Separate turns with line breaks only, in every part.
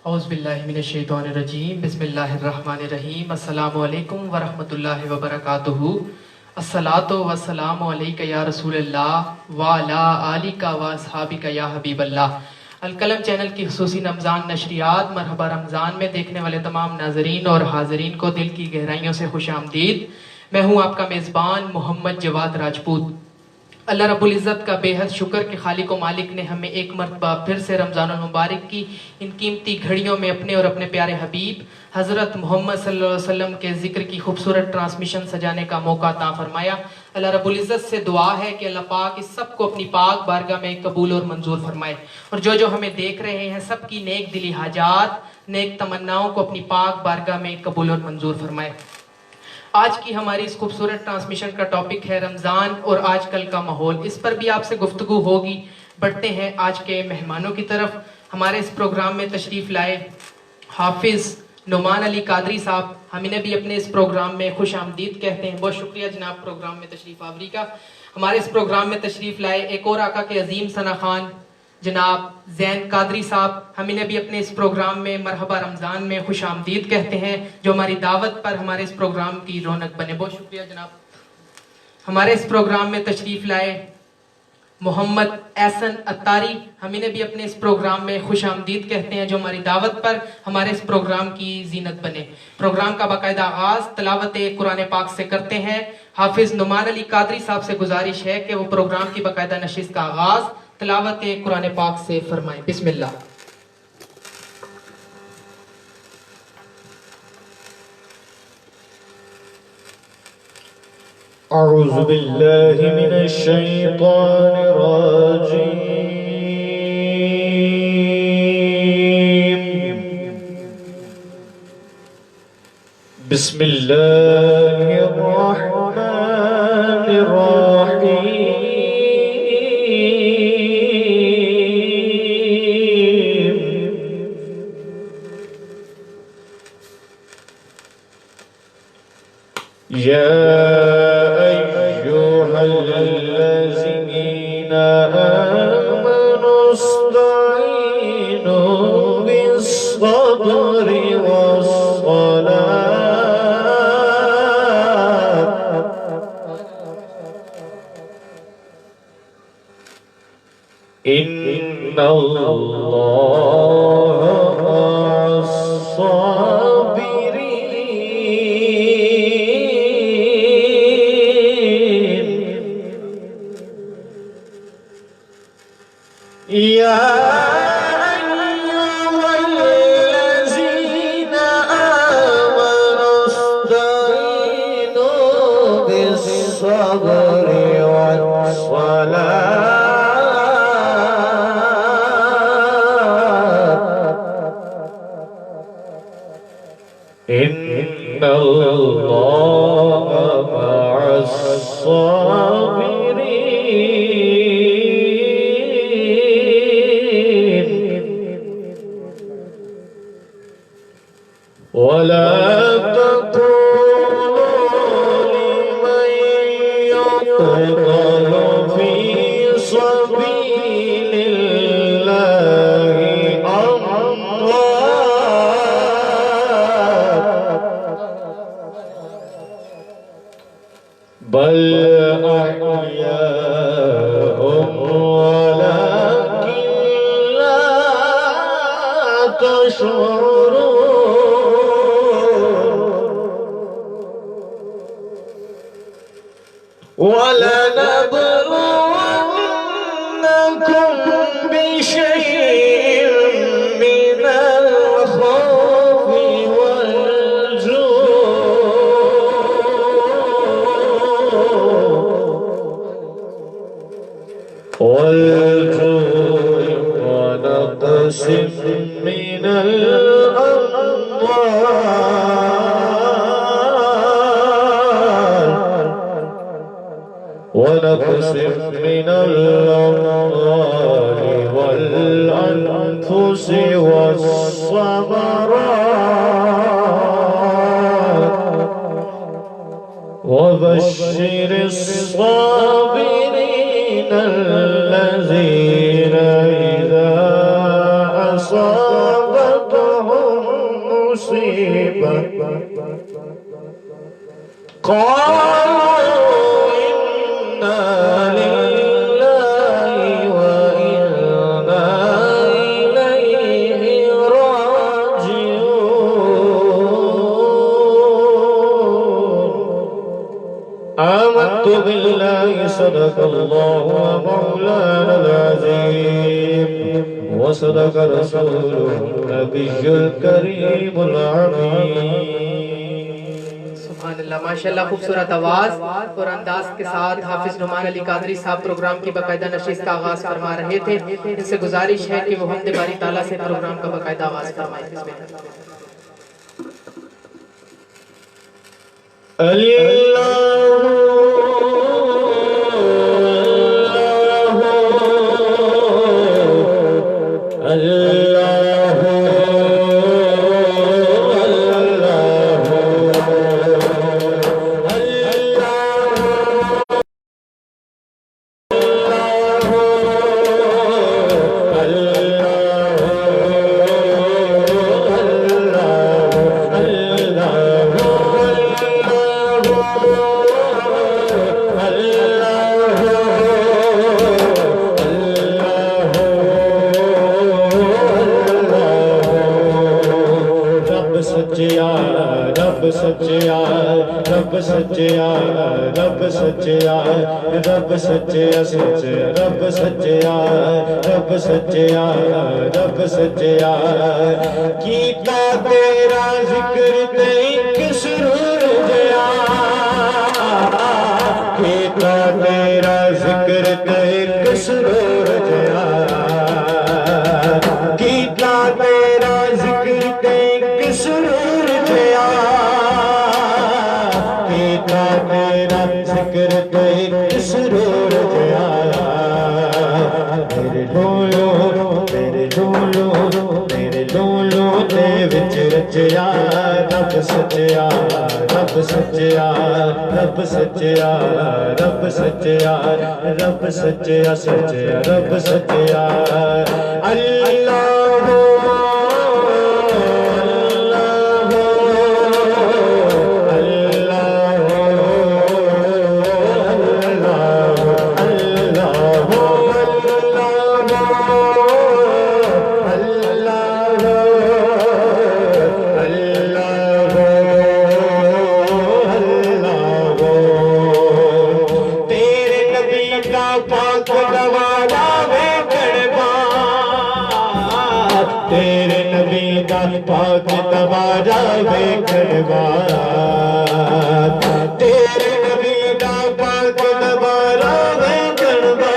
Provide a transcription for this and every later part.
اعوذ باللہ من الشیطان الرجیم، بسم اللہ الرحمن الرحیم۔ السلام علیکم ورحمۃ اللہ وبرکاتہ۔ الصلاۃ والسلام علیک یا رسول اللہ وعلی آلک و اصحابک یا حبیب اللہ۔ القلم چینل کی خصوصی رمضان نشریات مرحبا رمضان میں دیکھنے والے تمام ناظرین اور حاضرین کو دل کی گہرائیوں سے خوش آمدید۔ میں ہوں آپ کا میزبان محمد جواد راجپوت۔ اللہ رب العزت کا بے حد شکر کہ خالق و مالک نے ہمیں ایک مرتبہ پھر سے رمضان المبارک کی ان قیمتی گھڑیوں میں اپنے اور اپنے پیارے حبیب حضرت محمد صلی اللہ علیہ وسلم کے ذکر کی خوبصورت ٹرانسمیشن سجانے کا موقع عطا فرمایا۔ اللہ رب العزت سے دعا ہے کہ اللہ پاک اس سب کو اپنی پاک بارگاہ میں قبول اور منظور فرمائے، اور جو ہمیں دیکھ رہے ہیں سب کی نیک دلی حاجات، نیک تمناؤں کو اپنی پاک بارگاہ میں قبول اور منظور فرمائے۔ آج کی ہماری اس خوبصورت ٹرانسمیشن کا ٹاپک ہے رمضان اور آج کل کا ماحول۔ اس پر بھی آپ سے گفتگو ہوگی۔ بڑھتے ہیں آج کے مہمانوں کی طرف۔ ہمارے اس پروگرام میں تشریف لائے حافظ نعمان علی قادری صاحب، ہم انہیں بھی اپنے اس پروگرام میں خوش آمدید کہتے ہیں۔ بہت شکریہ جناب پروگرام میں تشریف آوری کا۔ ہمارے اس پروگرام میں تشریف لائے ایک اور آقا کے عظیم ثنا خان جناب زین قادری صاحب، ہم انہیں بھی اپنے اس پروگرام میں مرحبا رمضان میں خوش آمدید کہتے ہیں، جو ہماری دعوت پر ہمارے اس پروگرام کی رونق بنے۔ بہت شکریہ جناب۔ ہمارے اس پروگرام میں تشریف لائے محمد احسن اتاری، ہم انہیں بھی اپنے اس پروگرام میں خوش آمدید کہتے ہیں، جو ہماری دعوت پر ہمارے اس پروگرام کی زینت بنے۔ پروگرام کا باقاعدہ آغاز تلاوت قرآن پاک سے کرتے ہیں۔ حافظ نعمان علی قادری صاحب سے گزارش ہے کہ وہ پروگرام کی باقاعدہ نشست کا آغاز تلاوت قرآن پاک سے فرمائیں۔ بسم اللہ۔
اعوذ باللہ من الشیطان الرجیم، بسم اللہ الرحمن الرحیم۔ یا الذين آمنوا استعينوا بالصبر والصلاة إن الله مع الصابرين۔ يا أيها الذين آمنوا استعينوا بالصبر والصلاة إن الله مع الصابرين۔ ولا تقولوا لمن يقتل في سبيل الله أموات بل أحياء ولكن لا تشعرون۔ ولنبلونكم بشيء من الخوف والجوع ونقص من الأموال ونقص من الأموال والأنفس والثمرات وبشر الصابرين الذين إذا أصابتهم قالوا إنا لله وإنا إليه راجعون آمنت بالله صدق الله مولانا العظيم وصدق رسوله النبي الكريم العميد
سبحان اللہ، ماشاءاللہ خوبصورت آواز اور انداز کے ساتھ حافظ نعمان علی قادری صاحب پروگرام کی باقاعدہ نشست کا آغاز فرما رہے تھے. ان سے گزارش ہے کہ وہ حمد باری تعالیٰ سے پروگرام کا باقاعدہ آغاز فرمائیں. بسم
رب سچیا رب سچیا رب سچیا رب سچیا سچیا رب سچیا رب سچیا رب سچیا کیتا تیرا ذکر تے ایک سرور جیا کیتا تیرا ذکر تے ایک سرور جیا کیتا تیرا ذکر تے ایک سرور جیا کیتا تیرا ذکر تے ایک سرور جیا میرے لولو میرے لولو میرے لولو دے وچ رچیا رب سچیا رب سچیا رب سچیا رب سچیا رب سچیا سچیا رب سچیا اللہ تیرے نبی دا پاک تمہارا ویکھنوا تیرے نبی دا پاک تمہارا ویکھنوا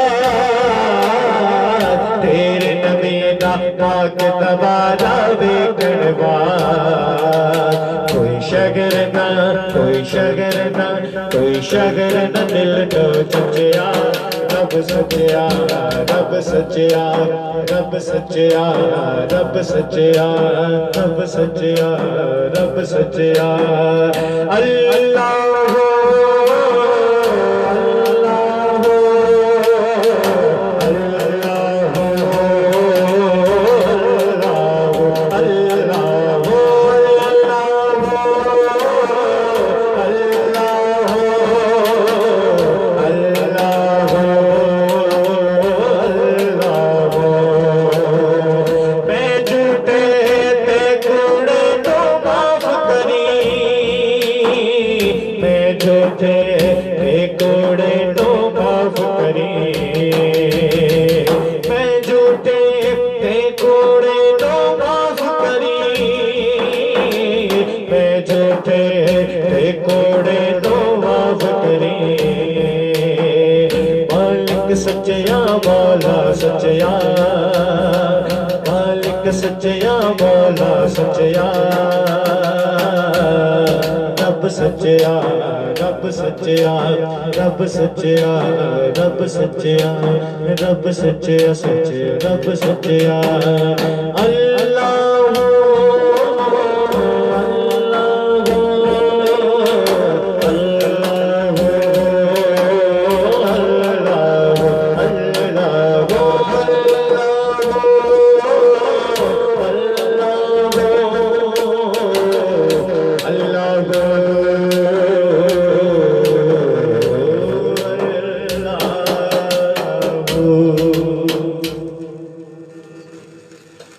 تیرے نبی دا پاک تمہارا ویکھنوا کوئی شگر نہ کوئی شگر نہ کوئی شگر نہ دل تو چچیا رب سچیا رب سچیا رب سچیا رب سچیا رب سچیا رب سچیا اللہ کوڑے تو معاف کری میں جھوٹے تے کوڑے تو معاف کری میں جھوٹے تے کوڑے تو معاف کری مالک سچیا مولا سچیا مالک سچیا مولا سچیا رب سچیا رب سچیا رب سچیا رب سچیا رب سچیا سچیا رب سچیا اللہ اللہ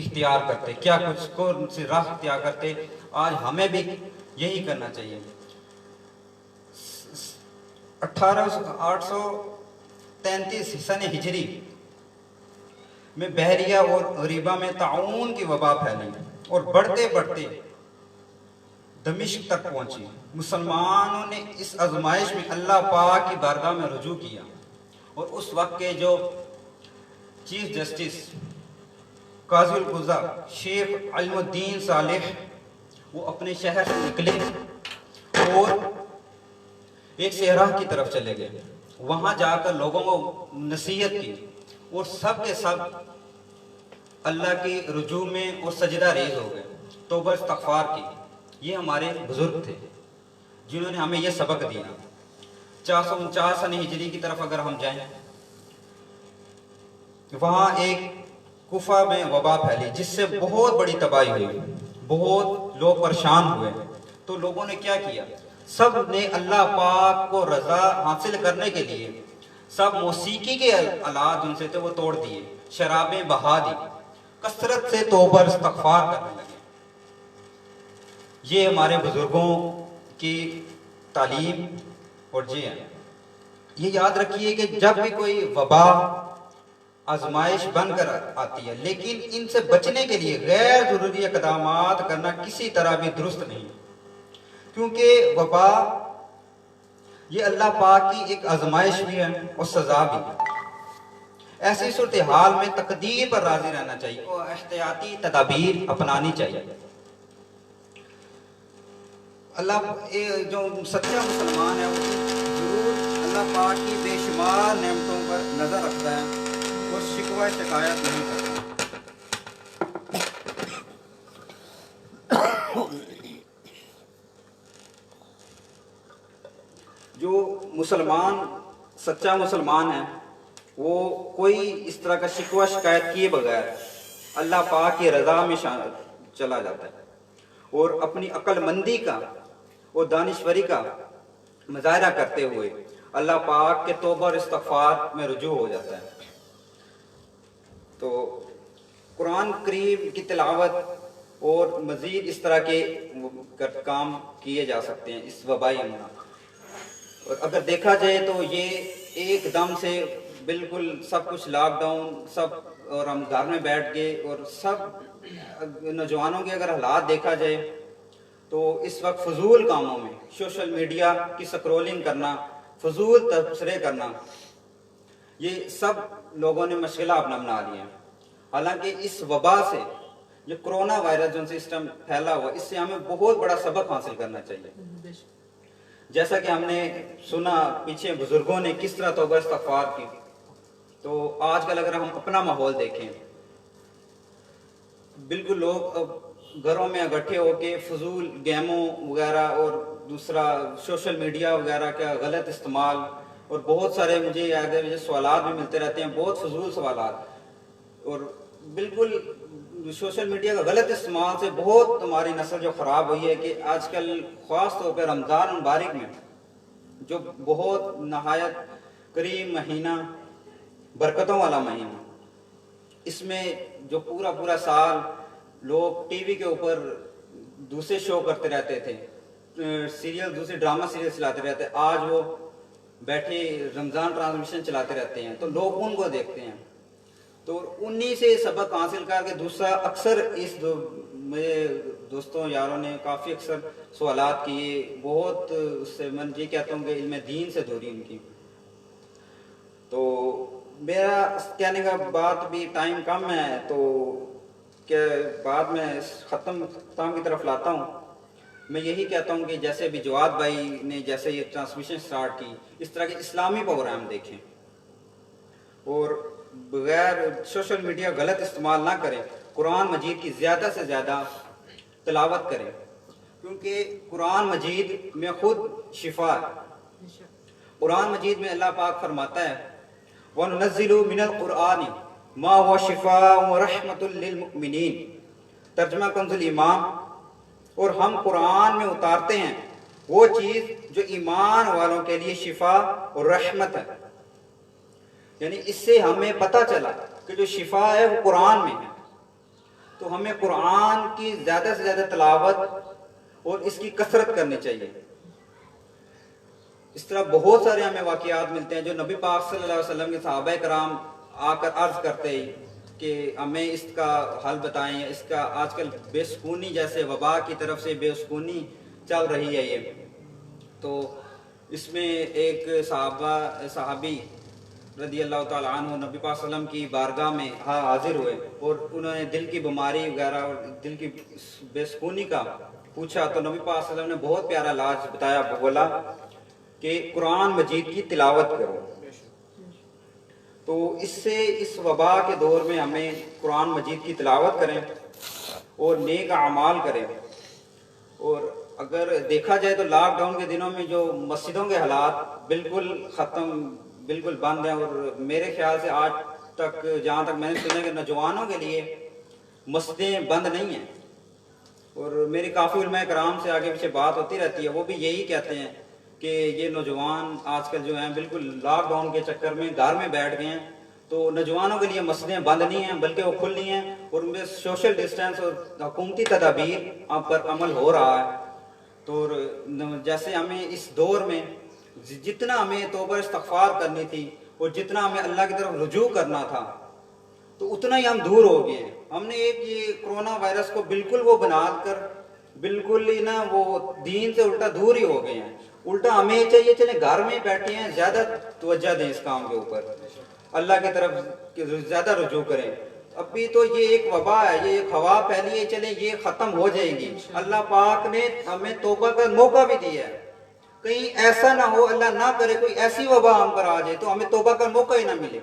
اختیار کرتے, کیا کچھ کون سی راہ اختیار کرتے. آج ہمیں بھی یہی کرنا چاہیے. 833 سن ہجری میں بحریہ اور غریبہ میں طاعون کی وبا پھیلی اور بڑھتے بڑھتے دمشق تک پہنچی. مسلمانوں نے اس آزمائش میں اللہ پاک کی بارگاہ میں رجوع کیا, اور اس وقت کے جو چیف جسٹس قاضی القضاء شیخ علم الدین صالح, وہ اپنے شہر سے نکلے اور ایک صحرا کی طرف چلے گئے. وہاں جا کر لوگوں کو نصیحت کی, اور سب کے سب اللہ کی رجوع میں اور سجدہ ریز ہو گئے, توبہ استغفار کی. یہ ہمارے بزرگ تھے جنہوں نے ہمیں یہ سبق دیا. 449 سن ہجری کی طرف اگر ہم جائیں, وہاں ایک کوفہ میں وبا پھیلی جس سے بہت بڑی تباہی ہوئی, بہت لوگ پریشان ہوئے. تو لوگوں نے کیا کیا, سب نے اللہ پاک کو رضا حاصل کرنے کے لیے سب موسیقی کے آلات جن سے تھے وہ توڑ دیے, شرابیں بہا دی, کثرت سے توبہ استغفار کرنے لگے. یہ ہمارے بزرگوں کی تعلیم. اور جی ہیں, یہ یاد رکھیے کہ جب بھی کوئی وبا آزمائش بن کر آتی ہے, لیکن ان سے بچنے کے لیے غیر ضروری اقدامات کرنا کسی طرح بھی درست نہیں, کیونکہ وبا یہ اللہ پاک کی ایک آزمائش بھی ہے اور سزا بھی ہے. ایسی صورتحال میں تقدیر پر راضی رہنا چاہیے اور احتیاطی تدابیر اپنانی چاہیے. اللہ جو سچا مسلمان ہے وہ ضرور اللہ پاک کی بے شمار نعمتوں پر نظر رکھتا ہے اور شکوہ شکایت نہیں کرتا. جو مسلمان سچا مسلمان ہے وہ کوئی اس طرح کا شکوہ شکایت کیے بغیر اللہ پاک کی رضا میں چلا جاتا ہے, اور اپنی عقل مندی کا اور دانشوری کا مظاہرہ کرتے ہوئے اللہ پاک کے توبہ اور استغفار میں رجوع ہو جاتا ہے. تو قرآن کریم کی تلاوت اور مزید اس طرح کے کام کیے جا سکتے ہیں اس وبائی امر. اور اگر دیکھا جائے تو یہ ایک دم سے بالکل سب کچھ لاک ڈاؤن سب, اور ہم گھر میں بیٹھ گئے, اور سب نوجوانوں کے اگر حالات دیکھا جائے تو اس وقت فضول کاموں میں سوشل میڈیا کی سکرولنگ کرنا, فضول تبصرے کرنا, یہ سب لوگوں نے مشغلہ اپنا بنا لیا. حالانکہ اس وبا سے, یہ کرونا وائرس جو سسٹم پھیلا ہوا, اس سے ہمیں بہت بڑا سبق حاصل کرنا چاہیے. جیسا کہ ہم نے سنا پیچھے بزرگوں نے کس طرح توبہ استغفار کی, تو آج کل اگر ہم اپنا ماحول دیکھیں, بالکل لوگ گھروں میں اکٹھے ہو کے فضول گیموں وغیرہ اور دوسرا سوشل میڈیا وغیرہ کا غلط استعمال, اور بہت سارے مجھے سوالات بھی ملتے رہتے ہیں, بہت فضول سوالات, اور بالکل سوشل میڈیا کا غلط استعمال سے بہت ہماری نسل جو خراب ہوئی ہے. کہ آج کل خاص طور پہ رمضان مبارک میں جو بہت نہایت کریم مہینہ, برکتوں والا مہینہ, اس میں جو پورا سال لوگ ٹی وی کے اوپر دوسرے شو کرتے رہتے تھے, سیریل دوسرے ڈرامہ سیریل چلاتے رہتے, آج وہ بیٹھے رمضان ٹرانسمیشن چلاتے رہتے ہیں, تو لوگ ان کو دیکھتے ہیں. تو انہی سے سبق حاصل کر کے دوسرا اکثر اس میرے دوستوں یاروں نے کافی اکثر سوالات کیے, بہت اس سے میں یہ کہتا ہوں کہ علم دین سے دوری ان کی. تو میرا کہنے کا بات بھی ٹائم کم ہے, تو کہ بعد میں ختم کی طرف لاتا ہوں. میں یہی کہتا ہوں کہ جیسے بھی جواد بھائی نے جیسے یہ ٹرانسمیشن سٹارٹ کی, اس طرح کے اسلامی پروگرام دیکھیں اور بغیر سوشل میڈیا غلط استعمال نہ کریں. قرآن مجید کی زیادہ سے زیادہ تلاوت کریں, کیونکہ قرآن مجید میں خود شفا ہے. قرآن مجید میں اللہ پاک فرماتا ہے وَنُنَزِّلُ مِنَ الْقُرْآنِ مَا هُوَ شِفَاءٌ وَرَحْمَةٌ لِّلْمُؤْمِنِينَ. ترجمہ کنز الایمان, اور ہم قرآن میں اتارتے ہیں وہ چیز جو ایمان والوں کے لیے شفا اور رحمت ہے. یعنی اس سے ہمیں پتہ چلا کہ جو شفا ہے وہ قرآن میں ہے. تو ہمیں قرآن کی زیادہ سے زیادہ تلاوت اور اس کی کثرت کرنی چاہیے. اس طرح بہت سارے ہمیں واقعات ملتے ہیں جو نبی پاک صلی اللہ علیہ وسلم کے صحابہ کرام آ کر عرض کرتے ہیں کہ ہمیں اس کا حل بتائیں. اس کا آج کل بے سکونی جیسے وبا کی طرف سے بے سکونی چل رہی ہے یہ. تو اس میں ایک صحابی رضی اللہ تعالیٰ عنہ نبی پاک صلی اللہ علیہ وسلم کی بارگاہ میں حاضر ہوئے اور انہوں نے دل کی بیماری وغیرہ اور دل کی بے سکونی کا پوچھا. تو نبی پاک صلی اللہ علیہ وسلم نے بہت پیارا علاج بتایا. بولا کہ قرآن مجید کی تلاوت کرو. تو اس سے اس وبا کے دور میں ہمیں قرآن مجید کی تلاوت کریں اور نیک اعمال کریں. اور اگر دیکھا جائے تو لاک ڈاؤن کے دنوں میں جو مسجدوں کے حالات بالکل بند ہیں, اور میرے خیال سے آج تک جہاں تک میں نے سنا کہ نوجوانوں کے لیے مسجدیں بند نہیں ہیں. اور میری کافی علماء کرام سے آگے پیچھے بات ہوتی رہتی ہے, وہ بھی یہی کہتے ہیں کہ یہ نوجوان آج کل جو ہیں بالکل لاک ڈاؤن کے چکر میں گھر میں بیٹھ گئے ہیں. تو نوجوانوں کے لیے مسجدیں بند نہیں ہیں بلکہ وہ کھلی ہیں, اور ان میں سوشل ڈسٹینس اور حکومتی تدابیر پر عمل ہو رہا ہے. تو جیسے ہمیں اس دور میں جتنا ہمیں توبہ استغفار کرنی تھی اور جتنا ہمیں اللہ کی طرف رجوع کرنا تھا تو اتنا ہی ہم دور ہو گئے ہیں. ہم نے ایک یہ کرونا وائرس کو بالکل وہ بنا کر بالکل ہی نا وہ دین سے الٹا دور ہی ہو گئے ہیں. الٹا ہمیں چاہیے چلے گھر میں بیٹھے ہیں, زیادہ توجہ دیں اس کام کے اوپر, اللہ کی طرف زیادہ رجوع کریں. ابھی تو یہ ایک وبا ہے, یہ ایک ہوا پھیلی ہے, چلیں یہ ختم ہو جائے گی. اللہ پاک نے ہمیں توبہ کا موقع بھی دیا ہے. کہیں ایسا نہ ہو, اللہ نہ کرے کوئی ایسی وبا ہم پر آ جائے تو ہمیں توبہ کا موقع ہی نہ ملے.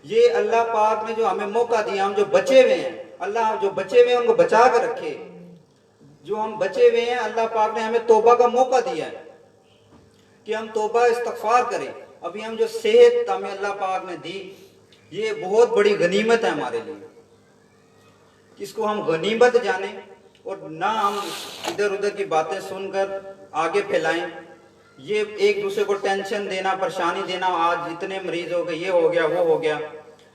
یہ اللہ پاک نے جو ہمیں موقع دیا, ہم جو بچے ہوئے ہیں, اللہ جو بچے ہوئے ہیں ان کو بچا کر رکھے. جو ہم بچے ہوئے ہیں اللہ پاک نے ہمیں توبہ کا موقع دیا ہے کہ ہم توبہ استغفار کریں. ابھی ہم جو صحت ہمیں اللہ پاک نے دی, یہ بہت بڑی غنیمت ہے ہمارے لیے. اس کو ہم غنیمت جانیں اور نہ ہم ادھر ادھر کی باتیں سن کر آگے پھیلائیں. یہ ایک دوسرے کو ٹینشن دینا, پریشانی دینا, آج اتنے مریض ہو گئے, یہ ہو گیا, وہ ہو گیا,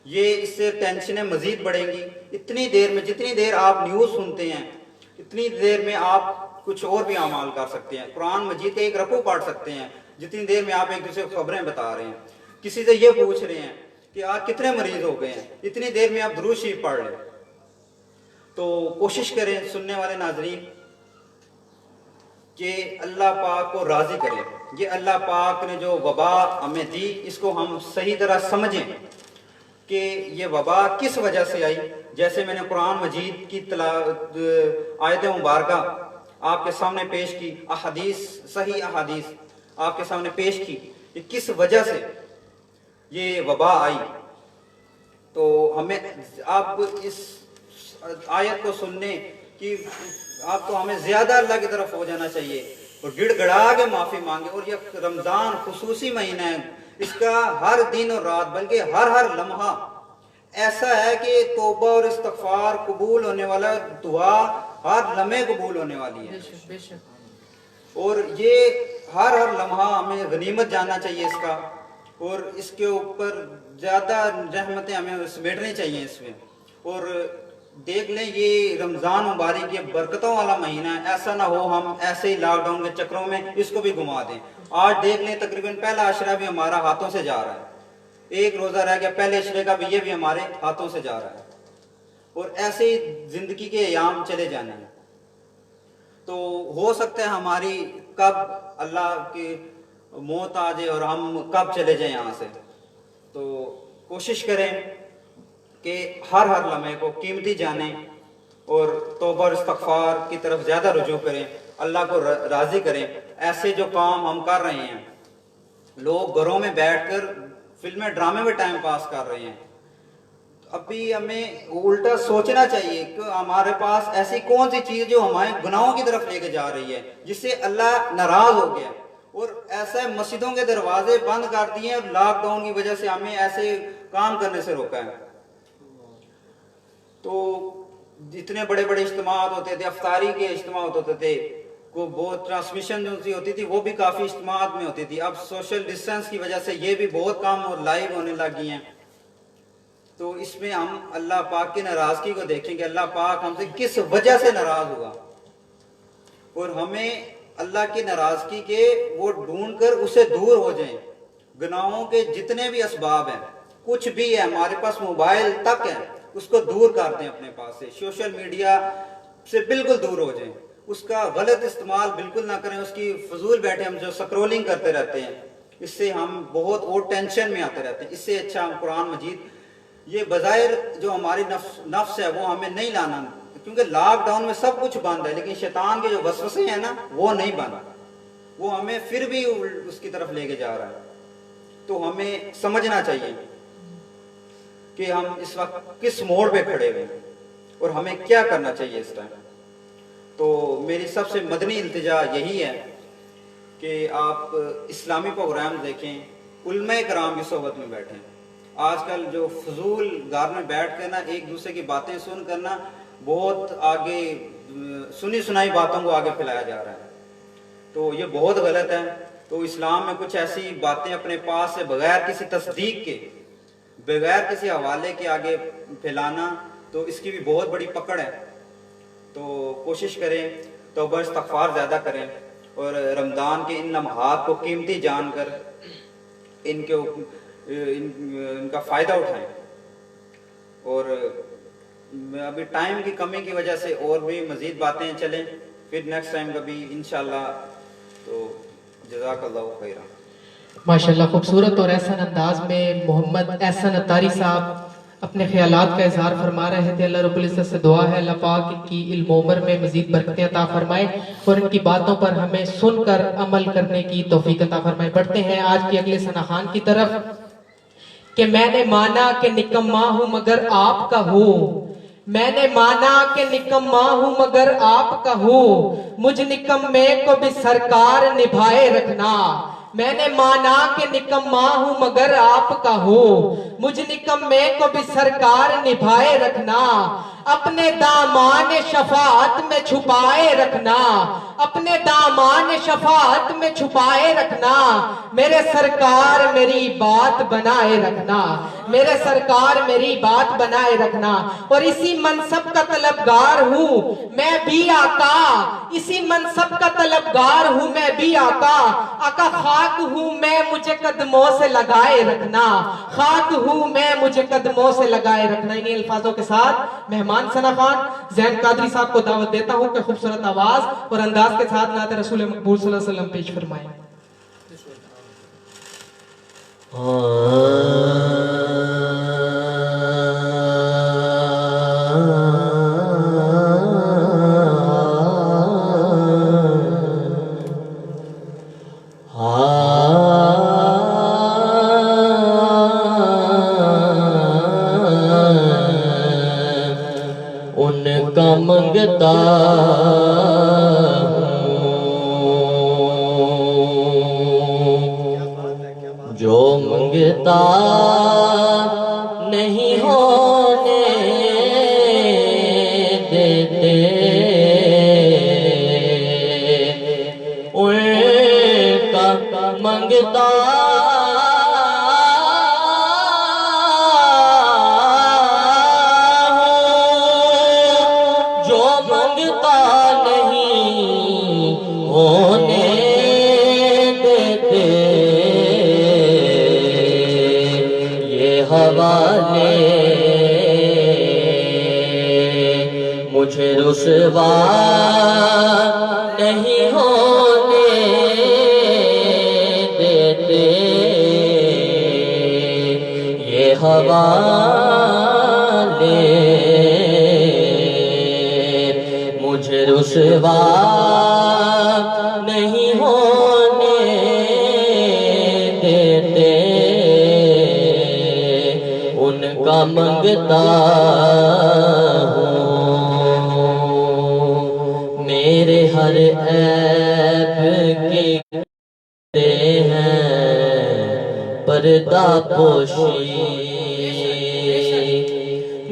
یہ اس سے ٹینشنیں مزید بڑھیں گی. اتنی دیر میں جتنی دیر آپ نیوز سنتے ہیں اتنی دیر میں آپ کچھ اور بھی اعمال کر سکتے ہیں. قرآن مجید کے ایک رکوع پڑھ سکتے ہیں جتنی دیر میں آپ ایک دوسرے کو خبریں بتا رہے ہیں. کسی سے یہ پوچھ رہے ہیں کہ آج کتنے مریض ہو گئے ہیں, اتنی دیر میں آپ درود شریف پڑھ لیں. تو کوشش کریں سننے والے ناظرین کہ اللہ پاک کو راضی کریں. یہ اللہ پاک نے جو وبا ہمیں دی اس کو ہم صحیح طرح سمجھیں کہ یہ وبا کس وجہ سے آئی. جیسے میں نے قرآن مجید کی آیت مبارکہ آپ کے سامنے پیش کی, صحیح احادیث آپ کے سامنے پیش کی کہ کس وجہ سے یہ وبا آئی. تو ہمیں آپ اس آیت کو سننے کی آپ کو ہمیں زیادہ اللہ کی طرف ہو جانا چاہیے اور گڑ گڑا کے معافی مانگے. اور یہ رمضان خصوصی مہینہ ہے, اس کا ہر دن اور رات بلکہ ہر لمحہ ایسا ہے کہ توبہ اور استغفار قبول ہونے والا, دعا ہر لمحے قبول ہونے والی ہے. اور یہ ہر لمحہ ہمیں غنیمت جاننا چاہیے اس کا, اور اس کے اوپر زیادہ رحمتیں ہمیں سمیٹنی چاہیے اس میں. اور دیکھ لیں یہ رمضان مبارک یہ برکتوں والا مہینہ ہے, ایسا نہ ہو ہم ایسے ہی لاک ڈاؤن کے چکروں میں اس کو بھی گھما دیں. آج دیکھ لیں تقریباً پہلا عشرہ بھی ہمارا ہاتھوں سے جا رہا ہے, ایک روزہ رہ گیا پہلے عشرے کا بھی, یہ بھی ہمارے ہاتھوں سے جا رہا ہے. اور ایسے ہی زندگی کے ایام چلے جانے ہیں. تو ہو سکتا ہے ہماری کب اللہ کی موت آ جائے اور ہم کب چلے جائیں یہاں سے. تو کوشش کریں کہ ہر لمحے کو قیمتی جانیں اور توبہ اور استغفار کی طرف زیادہ رجوع کریں, اللہ کو راضی کریں. ایسے جو کام ہم کر رہے ہیں, لوگ گھروں میں بیٹھ کر فلمیں ڈرامے میں ٹائم پاس کر رہے ہیں, ابھی ہمیں الٹا سوچنا چاہیے کہ ہمارے پاس ایسی کون سی چیز جو ہمارے گناہوں کی طرف لے کے جا رہی ہے جس سے اللہ ناراض ہو گیا. اور ایسا مسجدوں کے دروازے بند کر دیے اور لاک ڈاؤن کی وجہ سے ہمیں ایسے کام کرنے سے روکا ہے. تو جتنے بڑے بڑے اجتماعات ہوتے تھے, افطاری کے اجتماعات ہوتے تھے, کو بہت ٹرانسمیشن جو ہوتی تھی وہ بھی کافی اجتماعات میں ہوتی تھی. اب سوشل ڈسٹینس کی وجہ سے یہ بھی بہت کام اور لائیو ہونے لگ گئی ہیں.
تو اس میں ہم اللہ پاک کی ناراضگی کو دیکھیں کہ اللہ پاک ہم سے کس وجہ سے ناراض ہوا، اور ہمیں اللہ کی ناراضگی کے وہ ڈھونڈ کر اسے دور ہو جائیں. گناہوں کے جتنے بھی اسباب ہیں، کچھ بھی ہے، ہمارے پاس موبائل تک ہے، اس کو دور کر دیں اپنے پاس سے. سوشل میڈیا سے بالکل دور ہو جائیں، اس کا غلط استعمال بالکل نہ کریں. اس کی فضول بیٹھے ہم جو سکرولنگ کرتے رہتے ہیں، اس سے ہم بہت اور ٹینشن میں آتے رہتے ہیں. اس سے اچھا ہم قرآن مجید، یہ بظاہر جو ہماری نفس ہے وہ ہمیں نہیں لانا، کیونکہ لاک ڈاؤن میں سب کچھ بند ہے، لیکن شیطان کے جو وسوسے ہیں نا وہ نہیں بند، وہ ہمیں پھر بھی اس کی طرف لے کے جا رہا ہے. تو ہمیں سمجھنا چاہیے کہ ہم اس وقت کس موڑ پہ کھڑے ہوئے ہیں اور ہمیں کیا کرنا چاہیے اس ٹائم. تو میری سب سے مدنی التجا یہی ہے کہ آپ اسلامی پروگرام دیکھیں، علماء کرام کی صحبت میں بیٹھیں. آج کل جو فضول گھر میں بیٹھ کے نا ایک دوسرے کی باتیں سن کرنا بہت آگے سنی سنائی باتوں کو آگے پھیلایا جا رہا ہے، تو یہ بہت غلط ہے. تو اسلام میں کچھ ایسی باتیں اپنے پاس سے بغیر کسی تصدیق کے، بغیر کسی حوالے کے آگے پھیلانا، تو اس کی بھی بہت بڑی پکڑ ہے. تو کوشش کریں، توبہ استغفار زیادہ کریں، اور رمضان کے ان لمحات کو قیمتی جان کر ان کا فائدہ اٹھائیں. اور ابھی ٹائم کی کمی کی وجہ سے اور بھی مزید باتیں چلیں، پھر نیکسٹ ٹائم کبھی انشاءاللہ. تو جزاک اللہ خیرہ.
ماشاءاللہ خوبصورت اور احسن انداز میں محمد احسن اتاری صاحب اپنے خیالات کا اظہار فرما رہے تھے. اللہ رب العزت سے دعا ہے اللہ پاک ان کی علم و عمر میں مزید برکتیں عطا فرمائے اور ان کی باتوں پر ہمیں سن کر عمل کرنے کی توفیق عطا فرمائے. بڑھتے ہیں آج کی اگلے ثنا خوان کی طرف کہ میں نے مانا کہ نکما ہوں مگر آپ کا ہوں، میں نے مانا کہ نکما ہوں مگر آپ کا ہوں، مجھ نکمے کو بھی سرکار نبھائے رکھنا. میں نے مانا کہ نکما ہوں مگر آپ کا ہوں، مجھ نکمے کو بھی سرکار نبھائے رکھنا. اپنے دامان شفاعت میں چھپائے رکھنا، اپنے دامان شفاعت میں چھپائے رکھنا. میرے سرکار میری بات بنائے رکھنا، میرے سرکار میری بات بنائے رکھنا. اور اسی منصب کا طلبگار ہوں میں بھی آقا، اسی منصب کا طلبگار ہوں میں بھی آقا. آقا خاک ہوں میں مجھے قدموں سے لگائے رکھنا، خاک ہوں میں مجھے قدموں سے لگائے رکھنا. انہی الفاظوں کے ساتھ مہمان ثنا خوان زین قادری صاحب کو دعوت دیتا ہوں کہ خوبصورت آواز اور انداز کے ساتھ نعت رسول مقبول صلی اللہ علیہ وسلم پیش فرمائیں.
ان کا منگتا جو منگتا نہیں ہونے دیتے، ان کا منگتا جو منگتا نہیں ہونے دیتے. یہ حوالے مجھے رسوا نہیں ہونے دیتے. یہ حوالے مجھے رسوا نہیں ہونے دیتے. ان کا منگتا ہوں، میرے ہر عیب کے کرتے ہیں پردہ پوشی.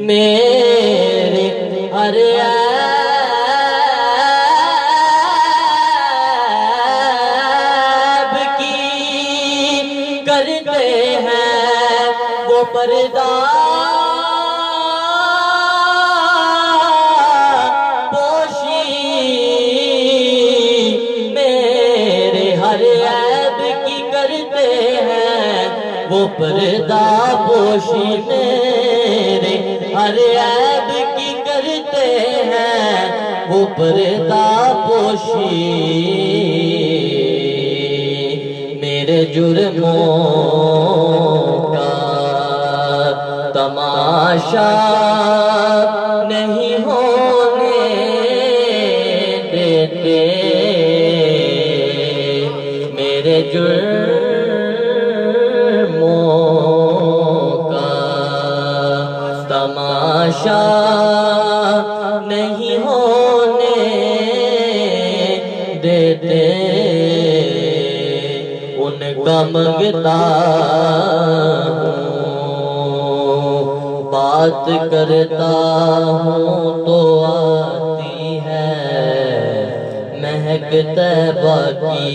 میرے ہر کرتے ہیں وہ پردہ
وہ پردہ پوشی میرے ہر عیب کی کرتے ہیں، وہ پردہ پوشی میرے جرموں کا تماشا نہیں ہونے دیتے، میرے جرموں کا تماشا نہیں ہونے دیتے، ان کا منگتا ہوں، بات کرتا ہوں تو آتی ہے مہک طیبہ کی،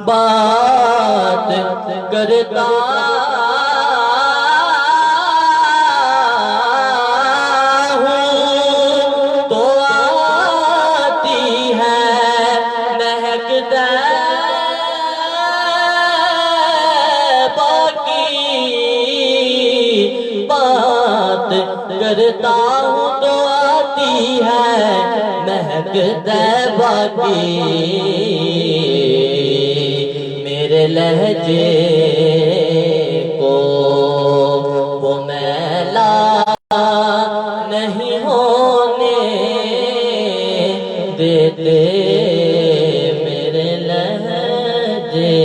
بات کرتا ہوں تو آتی ہے مہک طیبہ کی، بات کرتا ہوں تو آتی ہے مہک طیبہ کی، میرے لہجے کو وہ میلا نہیں ہونے دیتے، میرے لہجے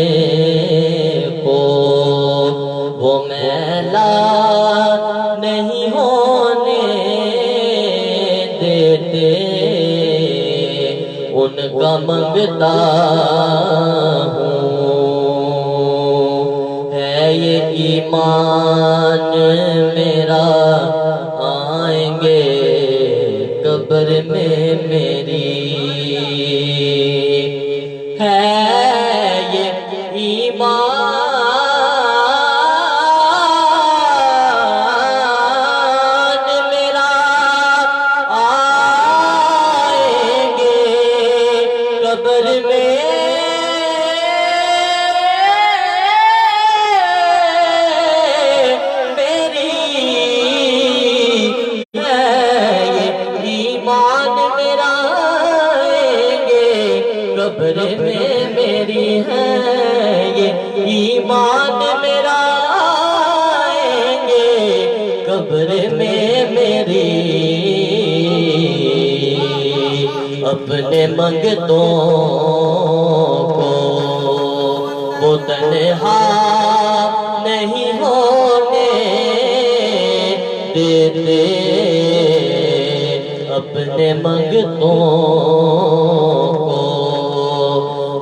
کو وہ میلا نہیں ہونے دیتے، ان کا منگتا ہوں، ہے یہ ایمان میرا آئیں گے قبر میں میری، ہے یہ ایمان میرا آئیں گے قبر میں میری، ہے یہ ایمان میرا آئیں گے قبر میں میری، ہے یہ ایمان میرا آئیں گے قبر میں میری، اپنے منگتوں کو وہ تنہا نہیں ہونے دیتے، اپنے منگتوں کو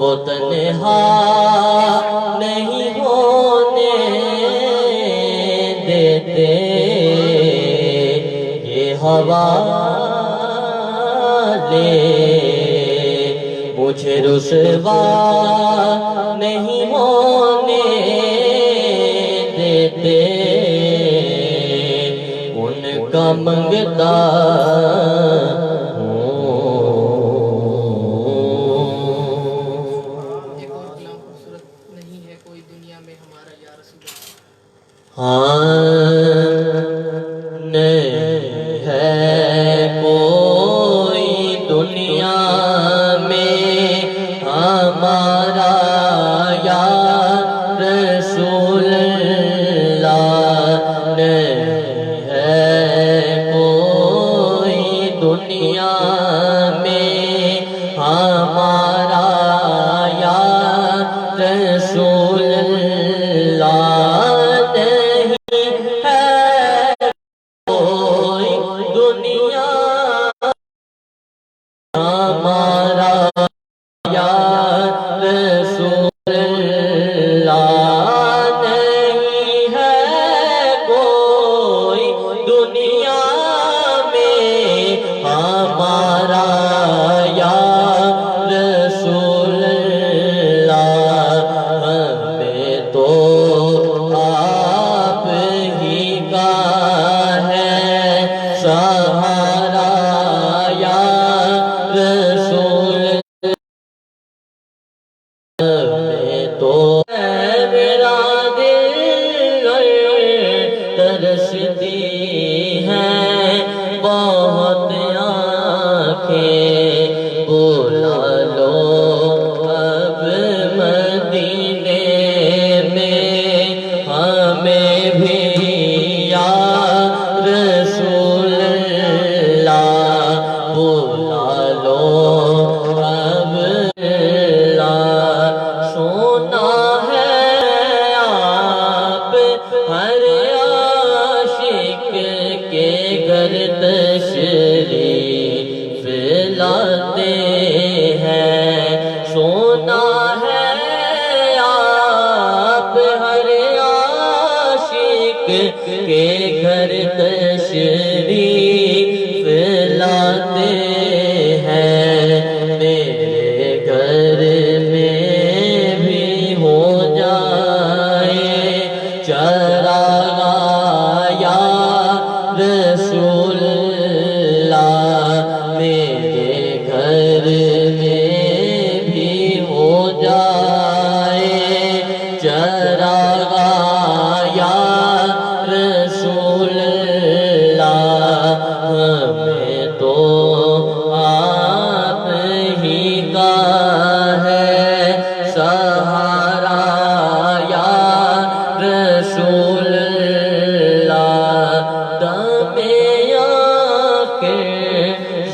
وہ تنہا نہیں ہونے دیتے، یہ حوالے مجھے رسوا نہیں ہونے دیتے، ان کا منگتا
ایک اور کلام خوبصورت، نہیں ہے کوئی دنیا میں ہمارا یا رسول اللہ،
نہیں ہے کوئی دنیا میں ہمارا یا رسول اللہ، نہیں ہے کوئی دنیا میں ہمارا یا رسول اللہ، نہیں ہے کوئی دنیا ہمارا یا رسول اللہ، نہیں ہے کوئی دنیا میں ہمارا یا رسول اللہ، ہمیں تو آپ ہی کا ہے سہارا یا رسول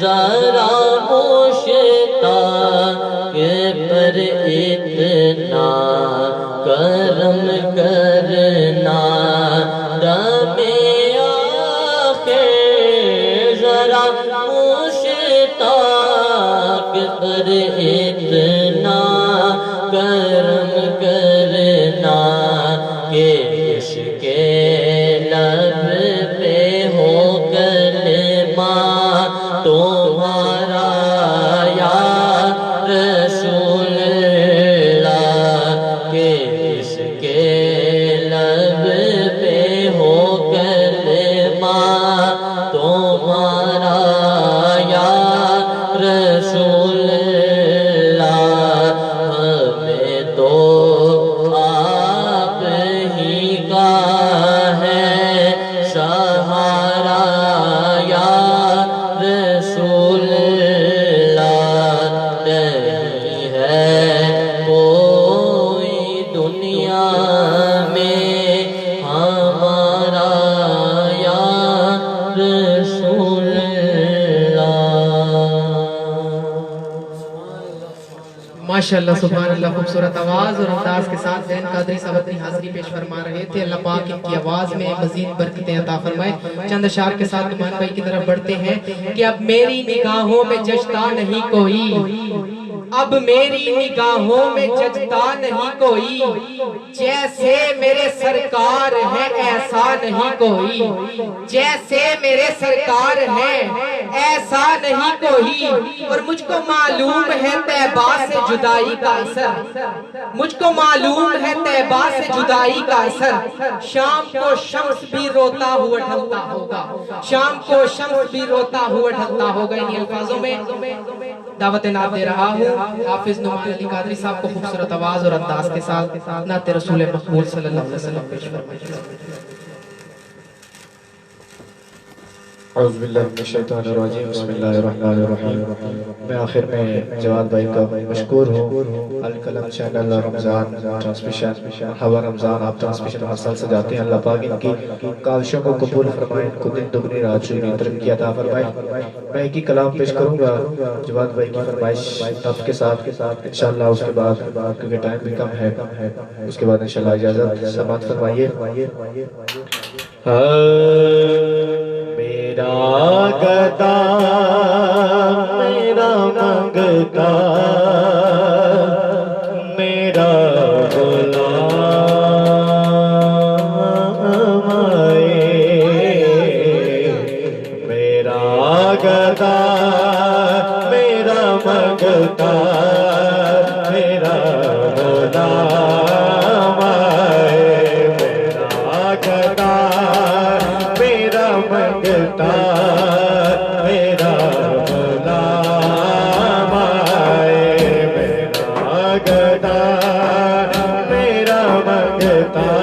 ذرا مشتاق پر اتنا کرم کرنا دم آخر ذرا مشتاق پر اتنا کرم کرنا کہ اس کے لب پہ ہو کلمہ تمہارا یا رسول اللہ، کہ اس کے لب پہ ہو کلمہ تمہارا یا رسول اللہ، ہمیں تو آپ ہی کا ہے سہارا یا رسول اللہ، نہیں ہے کوئی دنیا میں ہمارا یا رسول اللہ۔
ماشاءاللہ سبحان اللہ، خوبصورت آواز اور انداز کے ساتھ زین قادری صاحب اپنی حاضری پیش فرما رہے تھے۔ اللہ پاک ان کی آواز میں مزید برکتیں عطا فرمائے۔ چند اشعار کے ساتھ نعمان بھائی کی طرف بڑھتے ہیں کہ اب میری نگاہوں میں جچتا نہیں کوئی، اب میری نگاہوں میں جچتا نہیں کوئی، جیسے میرے سرکار ہے ایسا نہیں کوئی، جیسے میرے سرکار ہے ایسا نہیں کوئی، اور مجھ کو معلوم ہے طیبہ سے جدائی کا اثر، مجھ کو معلوم ہے طیبہ سے جدائی کا اثر، شام کو شمس بھی روتا ہوا ڈھلتا ہوگا، شام کو شمس بھی روتا ہوا ڈھلتا ہوگا۔ انہی الفاظوں میں دعوت نعت دے رہا ہوں حافظ نعمان علی قادری صاحب کو خوبصورت آواز اور انداز کے ساتھ نعت رسول مقبول صلی اللہ علیہ وسلم پیش فرمائیے۔
اعوذ باللہ من الشیطان الرجیم، بسم اللہ الرحمن الرحیم۔ میں آخر میں جواد بھائی کا مشکور ہوں۔ القلم چینل رمضان ٹرانسمیشن، ہوا رمضان آپ ٹرانسمیشن ہر سال سے جاتے ہیں۔ اللہ پاک ان کی کاوشوں کو قبول فرمائے، ان کو دن دگنی رات چگنی ترقی عطا فرمائے۔ میں ایک ہی کلام پیش کروں گا جواد بھائی کی فرمائش تف کے ساتھ، انشاءاللہ اس کے بعد کیونکہ ٹائم بھی کم ہے، اس کے بعد انشاءاللہ اجازت سماعت فرمائیے۔ میرا گدا میرا منگتا میرا غلام آئے، میرا گدا میرا منگتا میرا غلام آئے، میرا گدا میرا منگتا میرا غلام آئے، میرا گدا میرا منگتا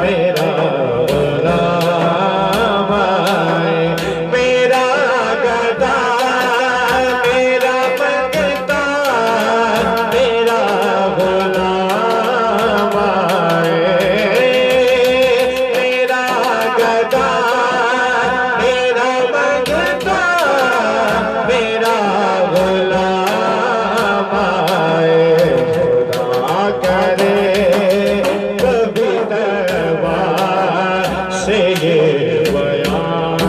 میرا غلام آئے، میرا گدا میرا منگتا میرا غلام آئے، میرا گدا میرا منگتا میرا غلام آئے، خدا کرے کبھی دربار سے یہ بیان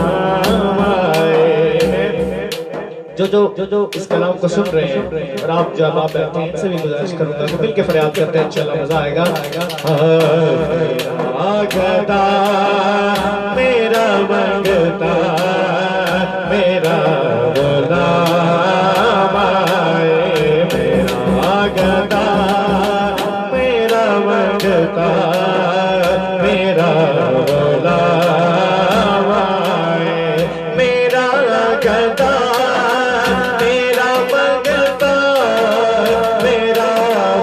آئے۔ جو اس کلام کو سن رہے ہیں اور آپ جو اب آپ بیٹھے ہیں ان سے بھی گزارش کروں گا کہ مل کے فریاد کرتے ہیں، انشاءاللہ مزہ آئے گا۔ میرا گدا میرا منگتا میرا غلام آئے، میرا گدا میرا منگتا میرا غلام آئے، میرا گدا میرا منگتا میرا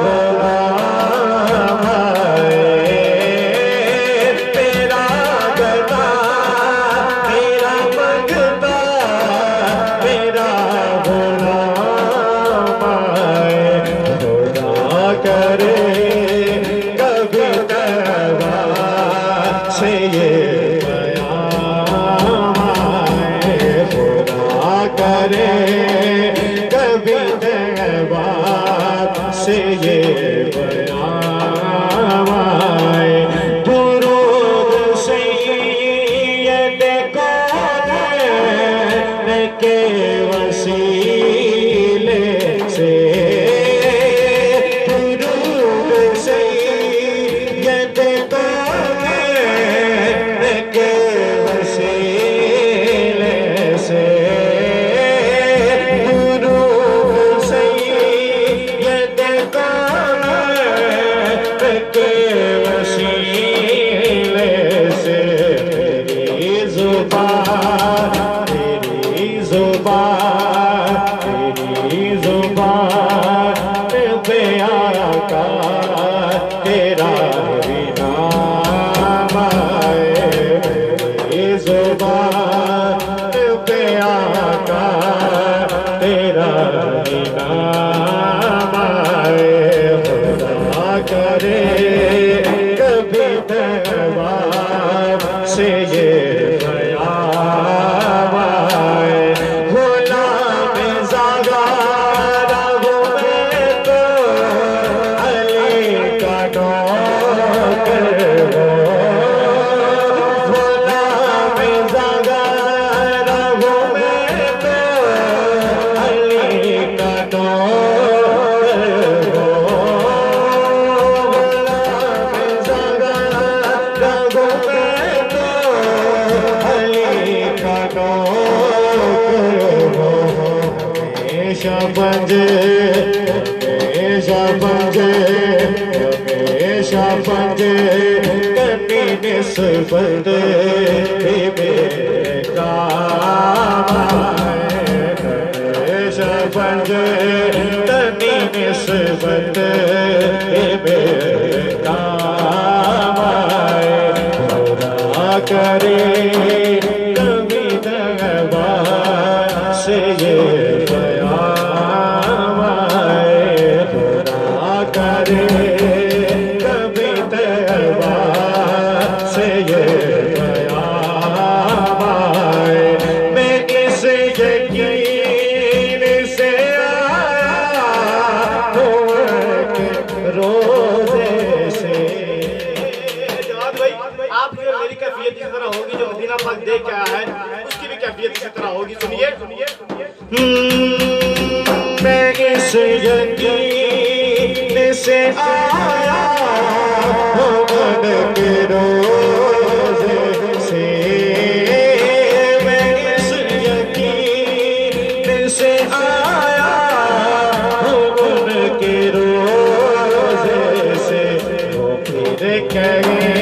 غلام آئے، میرا گدا میرا کرے کبھی تیبہ سے یہ پیام آئے درود سید کونین کے وسیلے سے درود سید کونین کے وسیلے سے درود سید کونین کے وسیلے سے تیری زبان تیری زبان پہ آقا تیرا بھی نام آئے تیری زبان پہ آقا تیرا بھی نام آئے خدا کرے کبھی تیبہ سے یہ پیام آئے غلام زاغارہ ہوں میں تو علی کا نوکر ہوں غلام زاغارہ ہوں میں تو علی کا نوکر ہوں غلام زاغارہ ہوں میں تو علی کا نوکر ہوں ہمیشہ بنجے کرنی نسبت میرے کام آئے ہمیشہ بنجے کرنی نسبت میرے کام آئے خدا کرے کبھی تیبہ سے یہ پیام آئے خدا کرے کبھی تیبہ سے یہ پیام آئے میں اس یقین سے آیا ہوں کہ روزے سے
جواد بھائی آپ کی اور میری کیفیت اسی طرح ہوگی جو مدینہ پاک دیکھ کے آیا ہے اس کی بھی کیفیت اسی طرح ہوگی سنیے
میں اس یقین سے آیا ہوں کے روزے سے میں اس یقین سے آیا ہوں کے روزے سے وہ پھر کہیں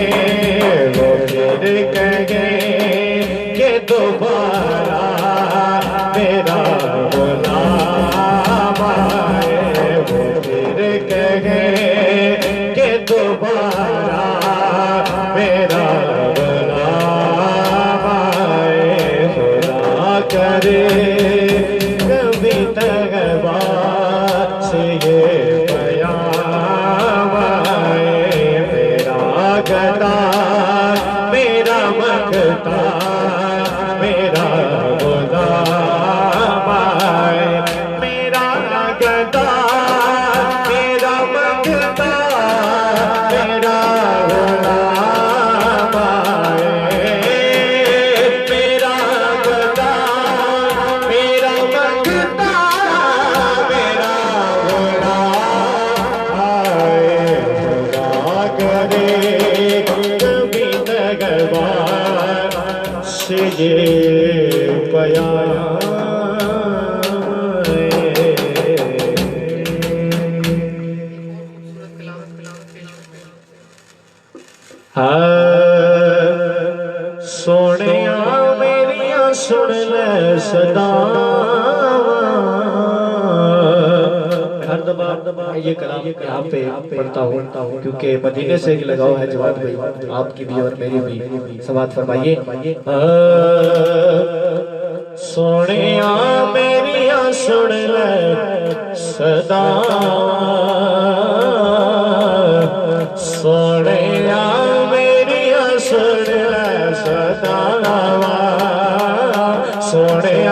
کہ دوبارہ میرا غلام آئے وہ پھر کہیں کہ دوبارہ میرا غلام آئے خدا کرے کبھی تیبہ سے یہ پیام آئے میرا گدا میرا مگتا میرا غلام آئے میرا گدا میرا مگتا میرا غلام آئے میرا گدا میرا مگتا میرا غلام آئے خدا کرے کبھی تیبہ سے یہ پیام سونیا میریاں سن لے صدا ہر دفعہ یہ کلام یہاں پہ پڑھتا ہوں کیونکہ مدینے سے ہی لگاؤ ہے جواد بھائی آپ کی بھی اور میری بھی سماعت فرمائیے سونیا میریاں سن لے صدا سونیا میریاں سن لے صدا سونیا